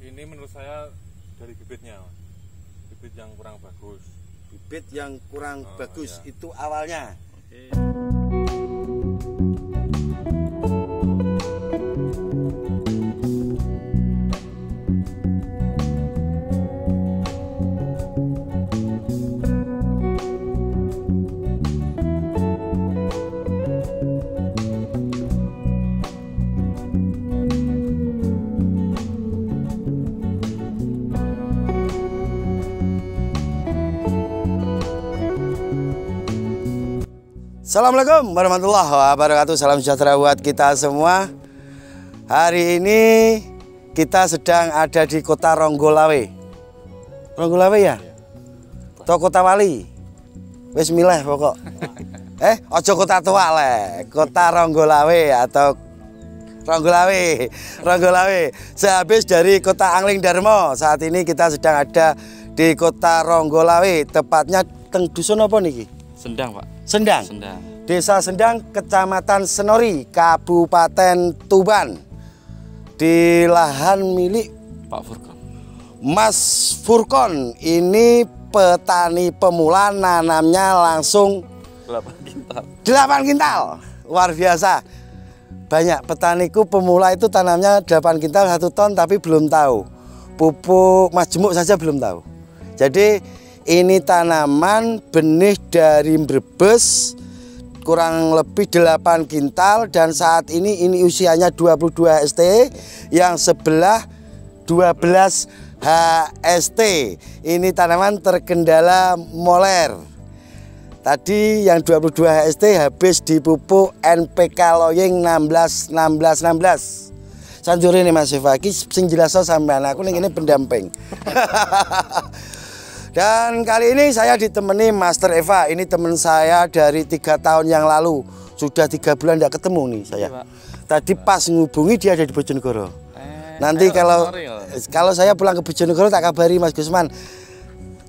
Ini menurut saya dari bibitnya, bibit yang kurang bagus. Bibit yang kurang bagus ya. Itu awalnya. Oke. Assalamualaikum warahmatullahi wabarakatuh. Salam sejahtera buat kita semua. Hari ini kita sedang ada di kota Ronggolawe. Ronggolawe ya? Atau Kota Wali? Wis milih pokok. Ojo Kota Tua le. Kota Ronggolawe atau Ronggolawe. Sehabis dari Kota Angling Darmo. Saat ini kita sedang ada di Kota Ronggolawe. Tepatnya teng dusun apa niki? Sendang, Pak. Sendang. Desa Sendang, Kecamatan Senori, Kabupaten Tuban. Di lahan milik Pak Furkon. Mas Furkon. Ini petani pemula, nanamnya langsung 8 kintal. 8 kintal. Luar biasa. Banyak petaniku pemula itu tanamnya 8 kintal 1 ton, tapi belum tahu. Pupuk majemuk saja belum tahu. Jadi ini tanaman benih dari Brebes, kurang lebih 8 kintal, dan saat ini usianya 22 HST, yang sebelah 12 HST. Ini tanaman terkendala moler. Tadi yang 22 HST habis dipupuk NPK Loying 16. Sanjur ini Mas Eva, sing jelas sampean, aku ning ini pendamping. Dan kali ini saya ditemani Master Eva. Ini teman saya dari 3 tahun yang lalu. Sudah 3 bulan tidak ketemu nih saya. Tadi pas ngubungi dia ada di Bojonegoro. Nanti kalau saya pulang ke Bojonegoro tak kabari Mas Gusman.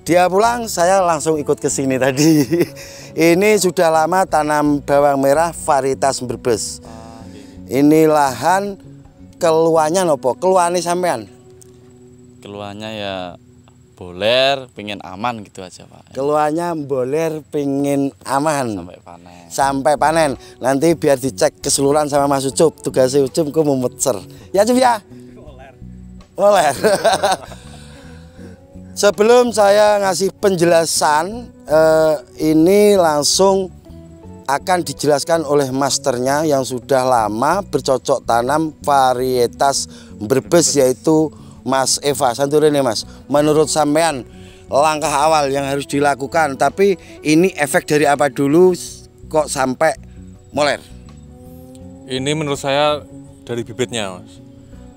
Dia pulang, saya langsung ikut ke sini tadi. Ini sudah lama tanam bawang merah varietas Brebes. Ini lahan keluarnya nopo? Keluarnya sampean? Keluarnya ya boler, pengen aman gitu aja, Pak. Keluarnya boler, pengen aman Sampai panen. Nanti biar dicek keseluruhan sama Mas Ucup. Tugasnya Ucup ku memuter. Ya Cup ya? Boler. Sebelum saya ngasih penjelasan, ini langsung akan dijelaskan oleh masternya yang sudah lama bercocok tanam varietas Brebes, yaitu Mas Eva. Santurine Mas, menurut sampean langkah awal yang harus dilakukan, tapi ini efek dari apa dulu kok sampai moler? Ini menurut saya dari bibitnya, Mas.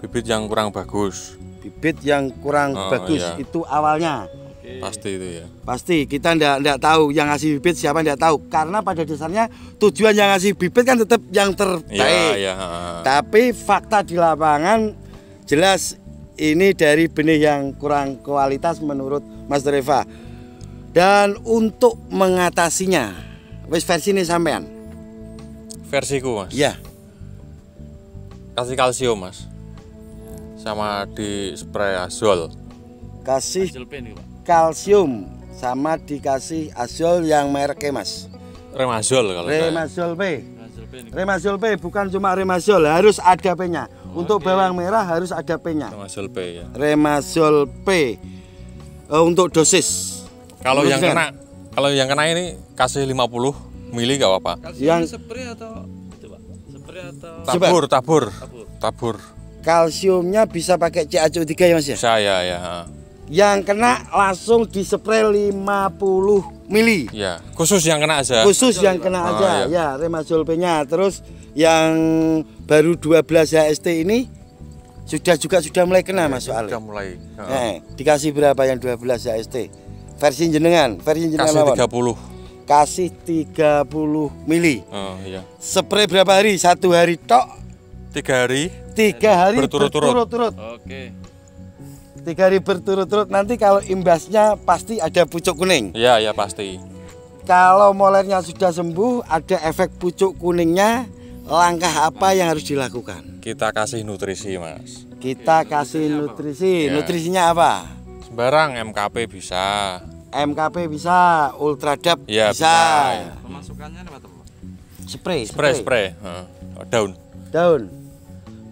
Bibit yang kurang bagus. Bibit yang kurang bagus iya. Itu awalnya. Pasti itu ya. Pasti kita ndak tahu yang ngasih bibit siapa, ndak tahu, karena pada dasarnya tujuan yang ngasih bibit kan tetap yang terbaik. Iya. Tapi fakta di lapangan jelas ini dari benih yang kurang kualitas menurut Mas Eva. Dan untuk mengatasinya, wis versi ini sampean? Versiku, Mas. Iya. Kasih kalsium, Mas. Sama di spray azol. Kasih Pen, Pak. kalsium sama dikasih azol yang mereknya Mas. Remazol kalau Remazol P. Pen. Remazol P, bukan cuma Remazol, harus ada P-nya. Untuk bawang merah harus ada P-nya. Remazol P ya. Remazol P. Untuk dosis. Kalau yang kena ini kasih 50 mili gak apa-apa. Yang spray atau itu, Pak? Spray atau Tabur. Kalsiumnya bisa pakai CaCO3 ya Mas ya? Saya ya. Yang kena langsung dispray 50 mili. Ya, khusus yang kena aja. Khusus yang kena aja. Iya. Ya, Remazol P-nya. Terus yang baru 12 HST ini sudah mulai kena Mas soalnya. Sudah mulai. Dikasih berapa yang 12 HST? Versi jenengan Kasih lawan. 30. Kasih 30 mili. Oh iya. Spray berapa hari? 1 hari tok. 3 hari. 3 hari Berturut-turut. Oke. 3 hari berturut-turut. Nanti kalau imbasnya pasti ada pucuk kuning. Iya, ya pasti. Kalau molernya sudah sembuh, ada efek pucuk kuningnya. Langkah apa yang harus dilakukan? Kita kasih nutrisi, Mas. Kita kasih nutrisi. Ya. Nutrisinya apa? Sembarang MKP bisa. MKP bisa, Ultradap Ya, bisa. bisa. Pemasukannya apa tuh? Spray. Daun. Daun.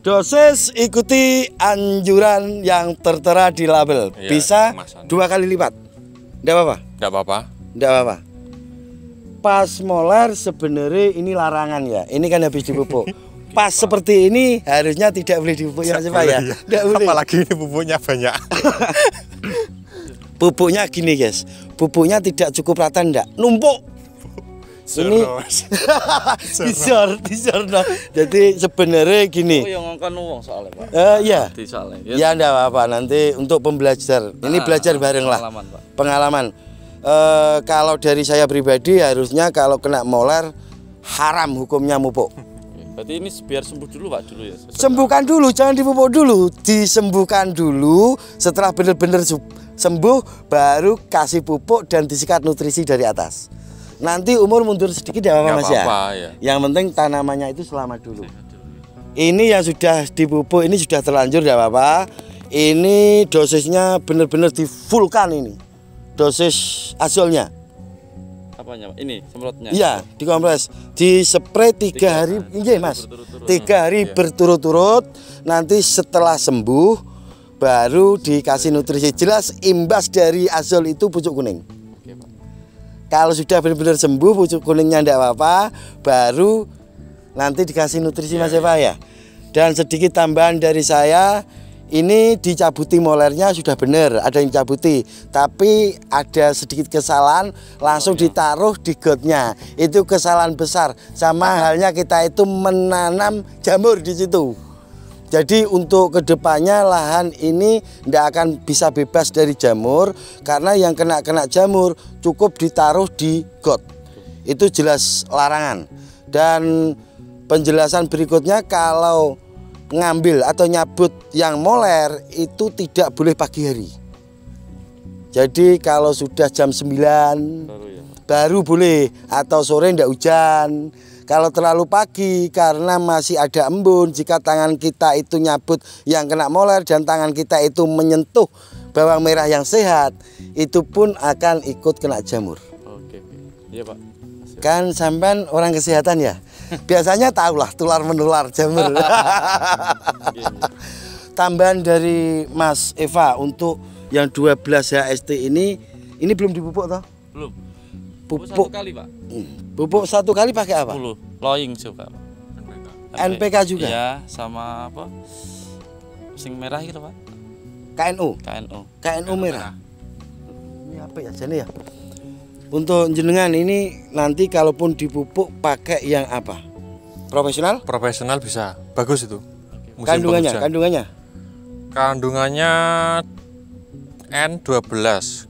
Dosis ikuti anjuran yang tertera di label. Iya, Bisa kemasan. 2 kali lipat. Enggak apa-apa. Enggak apa-apa. Enggak apa-apa. Pas molar sebenarnya ini larangan ya. Ini kan habis dipupuk. Pas seperti ini harusnya tidak boleh dipupuk ya Mas Pak ya. Enggak boleh. Apalagi ini pupuknya banyak. Pupuknya gini guys. Pupuknya tidak cukup rata enggak. Numpuk. Ini disor no. Jadi sebenarnya gini. Oh yang ngongkon wong soalnya Pak. Iya. Di soalnya. Ya enggak apa-apa nanti untuk pembelajar. Ini belajar bareng lah. Pengalaman, Pak. Pengalaman. Kalau dari saya pribadi harusnya kalau kena molar haram hukumnya mupuk. Berarti ini biar sembuh dulu Pak dulu ya. Sembuhkan dulu, jangan dipupuk dulu. Disembuhkan dulu. Setelah benar-benar sembuh baru kasih pupuk dan disikat nutrisi dari atas. Nanti umur mundur sedikit ya apa Nggak Mas ya? apa-apa, ya. Yang penting tanamannya itu selamat dulu. Ini yang sudah dipupuk ini sudah terlanjur tidak apa-apa. Ini dosisnya benar-benar difullkan ini. Dosis azolnya. Apanya Pak? Ini semprotnya. Iya, dikompres. Dispray 3 hari, iya Mas. 3 hari berturut-turut. Nanti setelah sembuh baru dikasih nutrisi. Jelas imbas dari azol itu pucuk kuning. Oke Pak. Kalau sudah benar-benar sembuh pucuk kuningnya tidak apa-apa, baru nanti dikasih nutrisi Mas Eva ya. Dan sedikit tambahan dari saya, ini dicabuti molernya sudah benar, ada yang cabuti, tapi ada sedikit kesalahan langsung ditaruh di gotnya. Itu kesalahan besar. Sama halnya kita itu menanam jamur di situ. Jadi untuk kedepannya lahan ini tidak akan bisa bebas dari jamur, karena yang kena jamur cukup ditaruh di got. Itu jelas larangan. Dan penjelasan berikutnya, kalau ngambil atau nyabut yang moler itu tidak boleh pagi hari. Jadi kalau sudah jam 9 baru boleh, atau sore ndak hujan. Kalau terlalu pagi karena masih ada embun, jika tangan kita itu nyabut yang kena moler dan tangan kita itu menyentuh bawang merah yang sehat, itu pun akan ikut kena jamur. Oke. Iya Pak. Kan sampean orang kesehatan ya. Biasanya tahulah tular menular jamur. Tambahan dari Mas Eva untuk yang 12 HST ini belum dipupuk toh? Belum. Pupuk 1 kali Pak. Pupuk 1 kali pakai apa? 10. Loying juga. NPK juga? Iya, sama apa? Sing merah gitu Pak. KNU. KNU merah. Ini apa ya jane ya? Untuk jenengan ini nanti kalaupun dipupuk pakai yang apa? Profesional? Profesional bisa. Bagus itu. Musim Kandungannya, penghujan. Kandungannya N12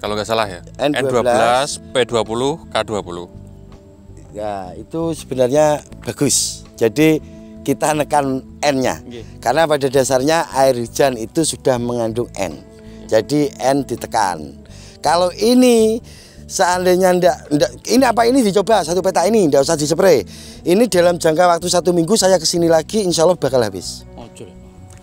kalau nggak salah ya. N12, P20, K20. Ya, itu sebenarnya bagus. Jadi kita nekan N-nya. Karena pada dasarnya air hujan itu sudah mengandung N. Jadi N ditekan. Kalau ini seandainya ini dicoba satu peta ini, ndak usah dispray. Ini dalam jangka waktu 1 minggu saya kesini lagi, insya Allah bakal habis.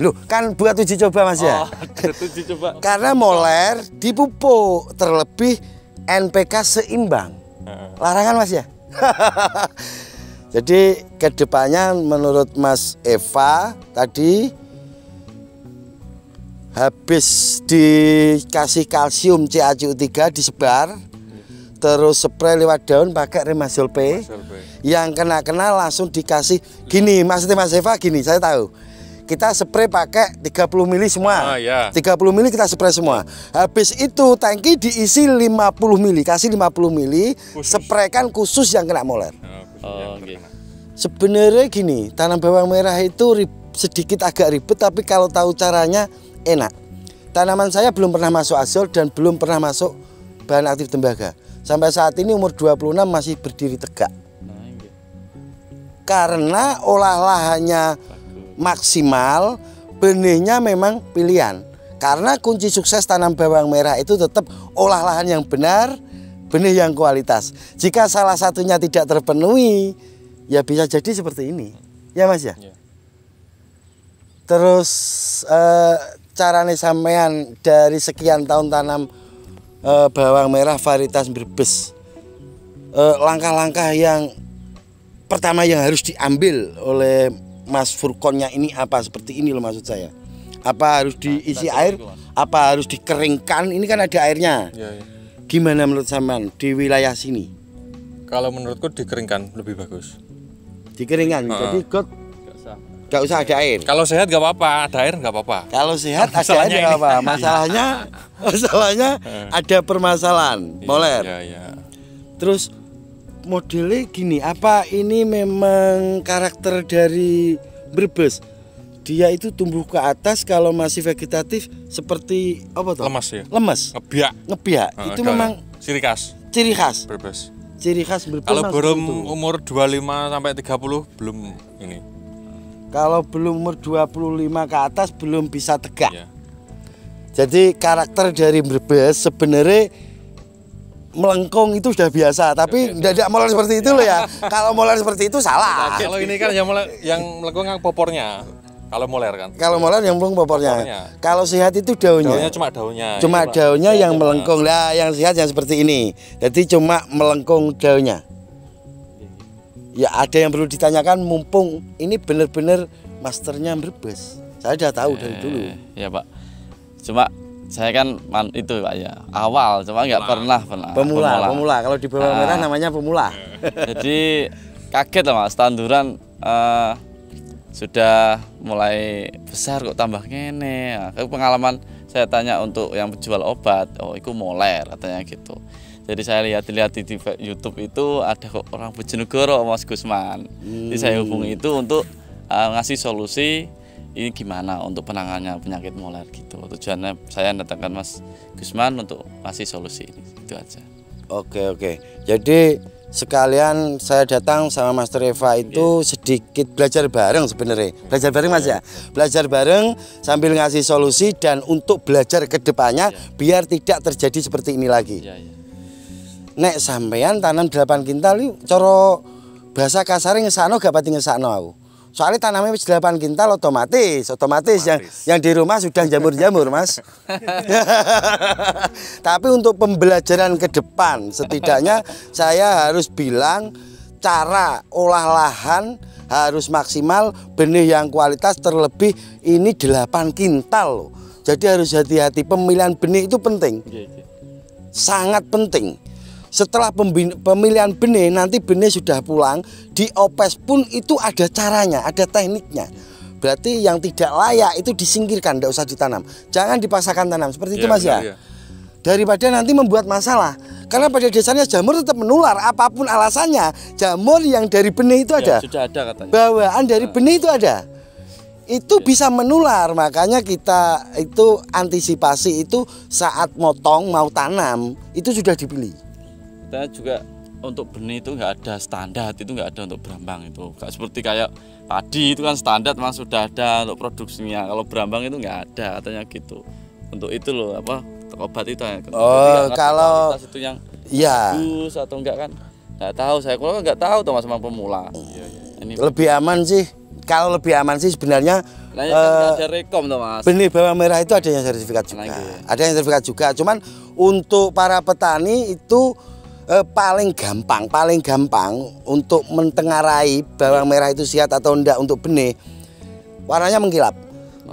Loh, kan buat uji coba Mas ya. Uji coba. Karena moler dipupuk, terlebih NPK seimbang. Larangan Mas ya. Jadi kedepannya menurut Mas Eva tadi, habis dikasih kalsium CaCO3 disebar, terus spray lewat daun pakai Remazol P. Yang kena langsung dikasih gini, maksudnya Mas Eva gini, saya tahu. Kita spray pakai 30 mili semua. 30 mili kita spray semua. Habis itu tangki diisi 50 mili, kasih 50 mili, spraykan khusus yang kena moler. Sebenarnya gini, tanam bawang merah itu sedikit agak ribet, tapi kalau tahu caranya enak. Tanaman saya belum pernah masuk azol dan belum pernah masuk bahan aktif tembaga. Sampai saat ini umur 26 masih berdiri tegak. Karena olah lahannya maksimal, benihnya memang pilihan. Karena kunci sukses tanam bawang merah itu tetap olah lahan yang benar, benih yang kualitas. Jika salah satunya tidak terpenuhi, ya bisa jadi seperti ini. Ya Mas ya? Terus carane sampean dari sekian tahun tanam bawang merah varietas Brebes. Langkah-langkah yang pertama yang harus diambil oleh Mas Furkonnya ini apa? Seperti ini loh maksud saya. Apa harus diisi air? Apa harus dikeringkan? Ini kan ada airnya. Ya, ya. Gimana menurut sampean di wilayah sini? Kalau menurutku dikeringkan lebih bagus. Dikeringkan. Jadi got nggak usah ada air. Kalau sehat nggak apa-apa, ada air nggak apa-apa. Kalau sehat ada air Masalahnya nggak ini. apa. Masalahnya ada permasalahan moler. Iya, iya. Terus modelnya gini, apa ini memang karakter dari Brebes? Dia itu tumbuh ke atas kalau masih vegetatif seperti apa tuh? Lemas ya. Lemas. Ngebiak. Itu memang ciri khas ciri khas. Brebes. Ciri khas Brebes. Kalau memang belum seperti itu. umur 25 sampai 30 belum ini. Kalau belum umur 25 ke atas belum bisa tegak. Ya. Jadi karakter dari Brebes sebenarnya melengkung itu sudah biasa, tapi tidak molar seperti itu loh ya. Kalau molar seperti itu salah. Kalau ini kan yang melengkung yang popornya. Kalau moler kan. Kalau molar yang melengkung popornya. Kalau sehat itu daunnya. Daunnya cuma daunnya. Cuma Ini, daunnya Pak. yang melengkung. Lah, yang sehat yang seperti ini. Jadi cuma melengkung daunnya. Ya ada yang perlu ditanyakan mumpung ini benar-benar masternya Brebes. Saya sudah tahu dari dulu. Ya Pak. Cuma saya kan itu Pak ya awal, cuma nggak pernah. Pemula. Kalau di bawang merah namanya pemula. Jadi kaget lah Mas, tanduran sudah mulai besar kok tambah ngene. Nah, pengalaman saya tanya untuk yang penjual obat, oh itu moler katanya gitu. Jadi saya lihat-lihat di YouTube itu ada kok orang Bojonegoro Mas Gusman. Jadi saya hubungi itu untuk ngasih solusi ini gimana untuk penanganannya penyakit moler gitu. Tujuannya saya datangkan Mas Gusman untuk ngasih solusi ini. Itu aja. Oke. Jadi sekalian saya datang sama Master Eva itu sedikit belajar bareng sebenarnya. Belajar bareng Mas ya. Belajar bareng sambil ngasih solusi dan untuk belajar ke depannya biar tidak terjadi seperti ini lagi. Iya. Nek sampean tanam 8 kintal iki cara bahasa kasare ngesakno gak pati ngesakno aku. Soalnya tanamnya 8 kintal otomatis yang di rumah sudah jamur-jamur Mas. Tapi untuk pembelajaran ke depan setidaknya saya harus bilang cara olah lahan harus maksimal, benih yang kualitas, terlebih ini 8 kintal loh. Jadi harus hati-hati, pemilihan benih itu penting. Sangat penting. Setelah pemilihan benih, nanti benih sudah pulang, diopes pun itu ada caranya, ada tekniknya. Berarti yang tidak layak itu disingkirkan, tidak usah ditanam. Jangan dipaksakan tanam, seperti itu Mas ya. Daripada nanti membuat masalah. Karena pada dasarnya jamur tetap menular, apapun alasannya. Jamur yang dari benih itu ada. Sudah ada katanya. Bawaan dari benih itu ada. Itu bisa menular, makanya kita itu antisipasi itu saat motong mau tanam, itu sudah dipilih. Kita juga untuk benih itu nggak ada standar, itu nggak ada untuk berambang itu. Nggak seperti kayak padi itu kan standar Mas sudah ada untuk produksinya. Kalau berambang itu nggak ada katanya gitu. Untuk itu loh apa obat itu. Oh kalau itu yang ya bagus atau enggak kan nggak tahu saya. Kalau nggak tahu tuh Mas sama pemula. Ini lebih aman sih. Kalau lebih aman sih sebenarnya. Nah, kan ada rekom tuh Mas. Benih bawang merah itu ada yang sertifikat juga. Ada yang sertifikat juga. Cuman untuk para petani itu paling gampang untuk mentengarai bawang merah itu sehat atau enggak untuk benih. Warnanya mengkilap.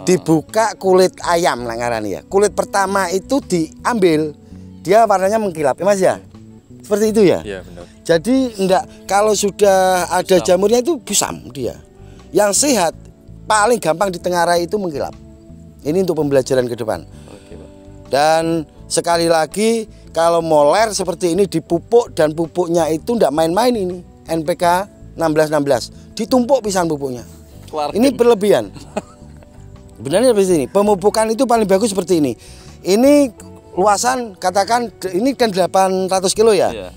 Dibuka kulit ayam lah ngarani ya. Kulit pertama itu diambil, dia warnanya mengkilap. Ya Mas ya? Seperti itu ya? Iya benar. Jadi enggak, kalau sudah ada jamurnya itu busam dia. Yang sehat paling gampang ditengarai itu mengkilap. Ini untuk pembelajaran ke depan. Dan sekali lagi kalau moler seperti ini dipupuk dan pupuknya itu enggak main-main ini. NPK 1616 ditumpuk pisang pupuknya. Ini berlebihan. Benarnya seperti ini. Pemupukan itu paling bagus seperti ini. Ini luasan katakan ini kan 800 kilo ya. Iya.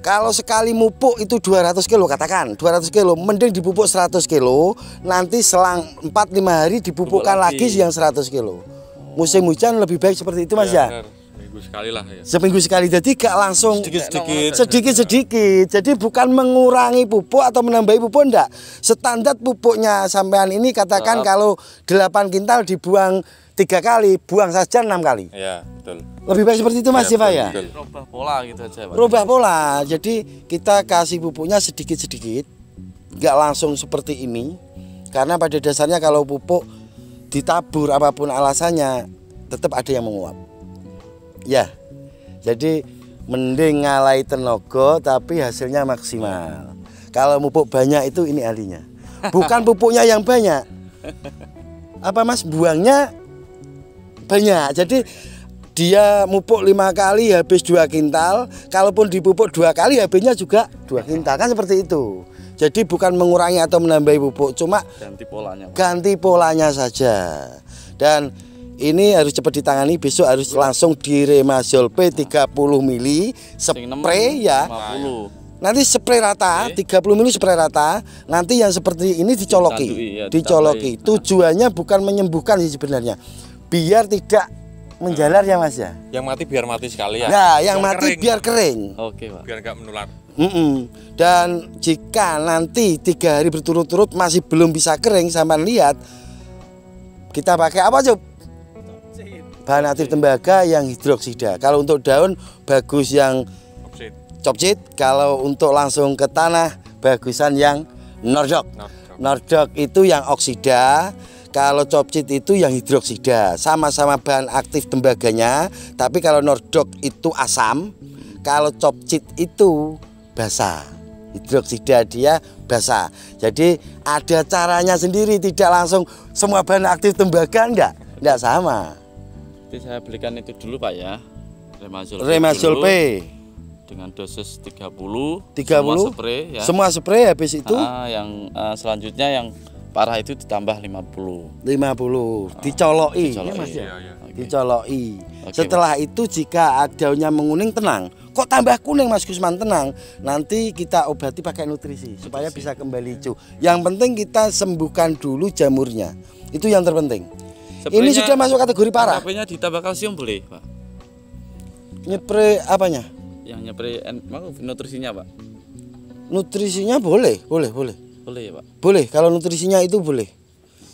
Kalau sekali mupuk itu 200 kilo katakan 200 kilo, mending dipupuk 100 kilo. Nanti selang 4-5 hari dipupukkan lagi yang 100 kilo. Musim hujan lebih baik seperti itu Mas ya. Seminggu sekali lah ya. Seminggu sekali, jadi gak langsung Sedikit-sedikit. sedikit-sedikit. Jadi bukan mengurangi pupuk atau menambahi pupuk, enggak. Standar pupuknya sampean ini katakan kalau 8 kintal dibuang 3 kali, buang saja 6 kali. Iya, betul. Lebih baik seperti itu Mas Iya, Siva ya. betul. Rubah pola gitu aja, Pak. Rubah pola. Jadi kita kasih pupuknya sedikit-sedikit, nggak langsung seperti ini. Karena pada dasarnya kalau pupuk ditabur apapun alasannya, tetap ada yang menguap. Ya, jadi mending ngalai tenaga tapi hasilnya maksimal. Kalau pupuk banyak itu ini ahlinya. Bukan pupuknya yang banyak. Apa Mas, buangnya banyak. Jadi dia mupuk 5 kali habis 2 kintal. Kalaupun dipupuk 2 kali habisnya juga 2 kintal. Kan seperti itu. Jadi bukan mengurangi atau menambahi pupuk, cuma ganti polanya saja. Dan ini harus cepat ditangani, besok harus langsung diremazol P30 mili spray ya. 50. Nanti spray rata, 30 mili spray rata. Nanti yang seperti ini dicoloki. Dicoloki. Tujuannya bukan menyembuhkan sih sebenarnya. Biar tidak menjalar ya Mas ya. Yang mati biar mati sekali ya. Nah, yang mati kering. biar kering. Oke, Pak. Biar nggak menular. Dan jika nanti 3 hari berturut-turut masih belum bisa kering, sampai lihat kita pakai apa Cuk? Bahan aktif tembaga yang hidroksida. Kalau untuk daun bagus yang Copcit. Kalau untuk langsung ke tanah bagusan yang Nordok. Nordok itu yang oksida. Kalau Copcit itu yang hidroksida. Sama-sama bahan aktif tembaganya, tapi kalau Nordok itu asam, kalau Copcit itu basah. Hidroksida dia basah. Jadi ada caranya sendiri, tidak langsung semua bahan aktif tembaga enggak sama. Nanti saya belikan itu dulu Pak ya. Remazol P dengan dosis 30 semua spray ya. Semua spray habis itu yang selanjutnya yang parah itu ditambah 50 dicoloki ya Mas ya. Dicoloki. Setelah itu jika daunnya menguning, tenang. Kok tambah kuning Mas Gusman? Tenang. Nanti kita obati pakai nutrisi supaya bisa kembali hijau. Yang penting kita sembuhkan dulu jamurnya. Itu yang terpenting. Ini sudah masuk kategori parah. HP-nya ditambah kalsium boleh, Pak? Nyepre apanya? Yang nyepre nutrisinya, Pak. Nutrisinya boleh. Boleh ya, Pak. Boleh, kalau nutrisinya itu boleh.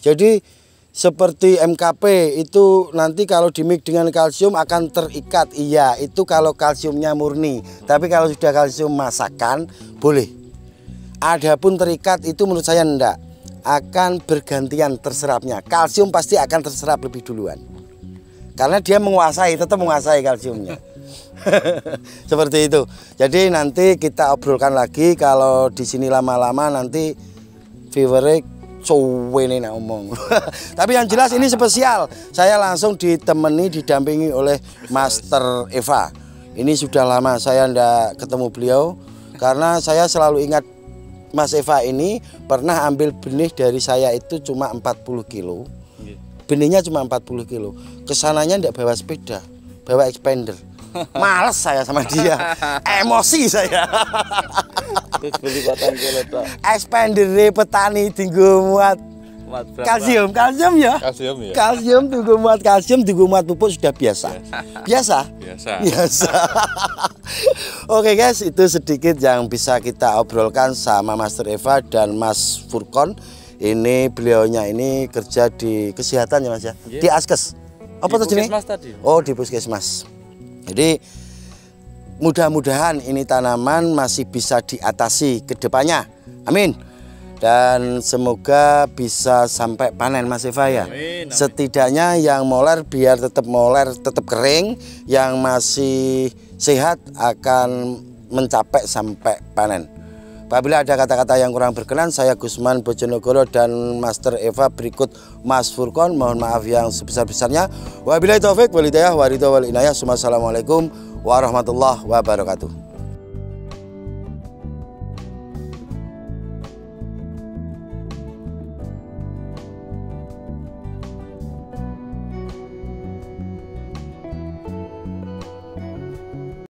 Jadi seperti MKP itu nanti kalau dimix dengan kalsium akan terikat. Iya, itu kalau kalsiumnya murni. Tapi kalau sudah kalsium masakan boleh. Adapun terikat itu menurut saya enggak. Akan bergantian terserapnya. Kalsium pasti akan terserap lebih duluan. Karena dia tetap menguasai kalsiumnya. Seperti itu. Jadi nanti kita obrolkan lagi. Kalau di sini lama-lama nanti viewernya ini nak ngomong. Tapi yang jelas ini spesial. Saya langsung didampingi oleh Master Eva. Ini sudah lama saya ndak ketemu beliau karena saya selalu ingat Mas Eva ini pernah ambil benih dari saya itu cuma 40 kilo. Benihnya cuma 40 kilo. Kesananya ndak bawa sepeda, bawa expander. Males saya sama dia, emosi saya. Terus beli batang kilo. Expander petani tinggu muat kalsium ya. Kalsium tinggu muat kalsium, tinggu muat pupuk sudah biasa. Biasa. Oke guys, itu sedikit yang bisa kita obrolkan sama Master Eva dan Mas Furkon. Ini beliaunya ini kerja di kesehatan ya Mas ya, di Askes. Apa tuh ini? Oh, di Puskesmas. Jadi mudah-mudahan ini tanaman masih bisa diatasi ke depannya. Amin. Dan semoga bisa sampai panen Mas Eva ya. Amin. Setidaknya yang moler biar tetap moler, tetap kering. Yang masih sehat akan mencapai sampai panen. Apabila ada kata-kata yang kurang berkenan, saya Gusman Bojonegoro dan Master Eva berikut Mas Furkon, mohon maaf yang sebesar-besarnya. Wabillahi taufik wal hidayah wa ridho wal inayah. Assalamualaikum warahmatullahi wabarakatuh.